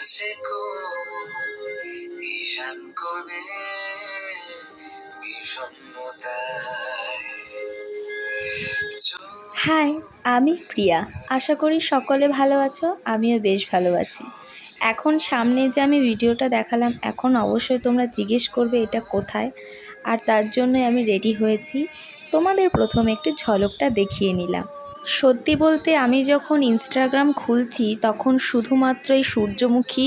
আছে ঈশান কোণে বিষণ্ণতায়। হাই, আমি প্রিয়া। আশা করি সকলে ভালো আছো, আমিও বেশ ভালো আছি। এখন সামনে যে আমি ভিডিওটা দেখালাম, এখন অবশ্যই তোমরা জিজ্ঞেস করবে এটা কোথায়, আর তার জন্যই আমি রেডি হয়েছি। তোমাদের প্রথমে একটু ঝলকটা দেখিয়ে নিলাম। সত্যি বলতে আমি যখন ইনস্টাগ্রাম খুলছি তখন শুধুমাত্র এই সূর্যমুখী।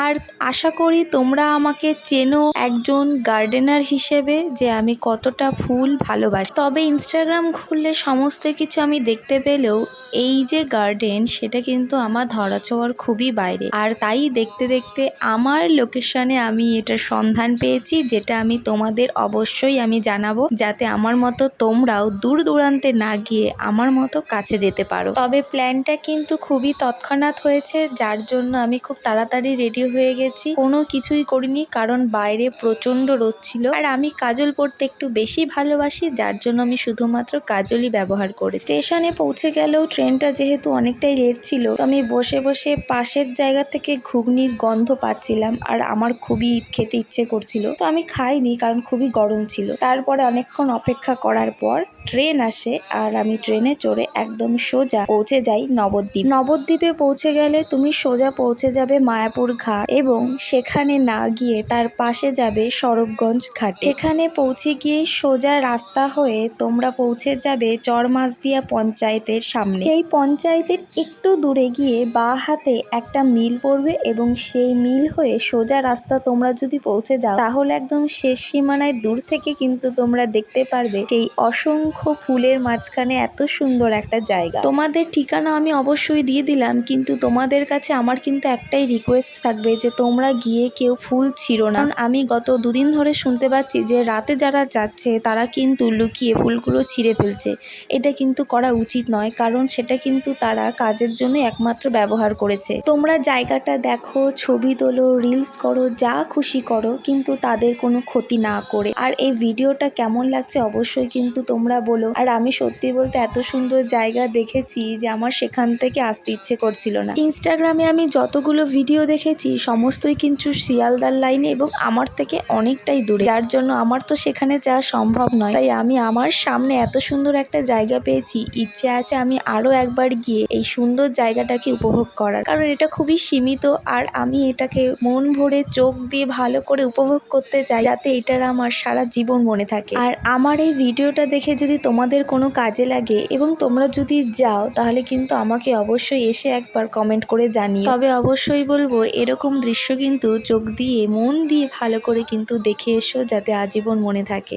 আর আশা করি তোমরা আমাকে চেনো একজন গার্ডেনার হিসেবে, যে আমি কতটা ফুল ভালোবাসি। তবে ইনস্টাগ্রাম খুললে সমস্ত কিছু আমি দেখতে পেলেও এই যে গার্ডেন, সেটা কিন্তু আমার ধরাছোঁয়ার খুবই বাইরে। আর তাই দেখতে দেখতে আমার লোকেশনে আমি এটার সন্ধান পেয়েছি, যেটা আমি তোমাদের অবশ্যই আমি জানাবো, যাতে আমার মতো তোমরাও দূর দূরান্তে না গিয়ে আমার মতো কাছে যেতে পারো। তবে প্ল্যানটা কিন্তু খুবই তৎক্ষণাৎ হয়েছে, যার জন্য আমি খুব তাড়াতাড়ি রেডি হয়ে গেছি। কোনো কিছুই করিনি, কারণ বাইরে প্রচণ্ড রোদ ছিল। আর আমি কাজল পরতে একটু বেশি ভালোবাসি, যার জন্য আমি শুধুমাত্র কাজলই ব্যবহার করি। স্টেশনে পৌঁছে গেলেও ট্রেনটা যেহেতু অনেকটাই লেট ছিল, তো আমি বসে বসে পাশের জায়গা থেকে ঘুগনির গন্ধ পাচ্ছিলাম, আর আমার খুবই খেতে ইচ্ছে করছিল। তো আমি খাইনি, কারণ খুবই গরম ছিল। তারপরে অনেকক্ষণ অপেক্ষা করার পর ট্রেন আসে, আর আমি ট্রেনে চড়ে একদম সোজা পৌঁছে যাই নবদ্বীপ। নবদ্বীপে পৌঁছে গেলে তুমি সোজা পৌঁছে যাবে মায়াপুর ঘাট, এবং সেখানে না গিয়ে তার পাশে যাবে সরবগঞ্জ ঘাটে। এখানে পৌঁছে গিয়ে সোজা রাস্তা হয়ে তোমরা পৌঁছে যাবে চরমাসদিয়া পঞ্চায়েতের সামনে। এই পঞ্চায়েতের একটু দূরে গিয়ে বাঁ হাতে একটা মিল পড়বে, এবং সেই মিল হয়ে সোজা রাস্তা তোমরা যদি পৌঁছে যাও, তাহলে একদম শেষ সীমানায় দূর থেকে কিন্তু তোমরা দেখতে পারবে সেই অসংখ্য ফুলের মাঝখানে এত সুন্দর একটা জায়গা। তোমাদের ঠিকানা আমি অবশ্যই দিয়ে দিলাম, কিন্তু তোমাদের কাছে আমার কিন্তু একটাই রিকোয়েস্ট থাকবে, যে তোমরা গিয়ে কেউ ফুল ছিঁড়ো না। কারণ আমি গত দুদিন ধরে শুনতে পাচ্ছি যে রাতে যারা যাচ্ছে তারা কিন্তু লুকিয়ে ফুলগুলো ছিঁড়ে ফেলছে। এটা কিন্তু করা উচিত নয়, কারণ সেটা কিন্তু তারা কাজের জন্য একমাত্র ব্যবহার করেছে। তোমরা জায়গাটা দেখো, ছবি তোলো, রিলস করো, যা খুশি করো, কিন্তু তাদের কোনো ক্ষতি না করে। আর এই ভিডিওটা কেমন লাগছে অবশ্যই কিন্তু তোমরা বলো। আর আমি সত্যি বলতে এত সুন্দর জায়গা দেখেছি যে আমার সেখান থেকে আসতে ইচ্ছে করছিল না। ইনস্টাগ্রামে আমি যতগুলো ভিডিও দেখেছি সমস্তই কিন্তু শিয়ালদার লাইনে, এবং আমার থেকে অনেকটাই দূরে, যার জন্য আমার তো সেখানে যাওয়া সম্ভব নয়। তাই আমি আমার সামনে এত সুন্দর একটা জায়গা পেয়েছি, ইচ্ছে আছে আমি আরো একবার গিয়ে এই সুন্দর জায়গাটাকে উপভোগ করার, কারণ এটা খুবই সীমিত। আর আমি এটাকে মন ভরে চোখ দিয়ে ভালো করে উপভোগ করতে চাই, যাতে এটার আমার সারা জীবন মনে থাকে। আর আমার এই ভিডিওটা দেখে যদি তোমাদের কোনো কাজে লাগে এবং তোমরা যদি যাও, তাহলে কিন্তু আমাকে অবশ্যই এসে একবার কমেন্ট করে জানিও। তবে অবশ্যই বলবো, এরকম দৃশ্য কিন্তু চোখ দিয়ে মন দিয়ে ভালো করে কিন্তু দেখে এসো, যাতে আজীবন মনে থাকে।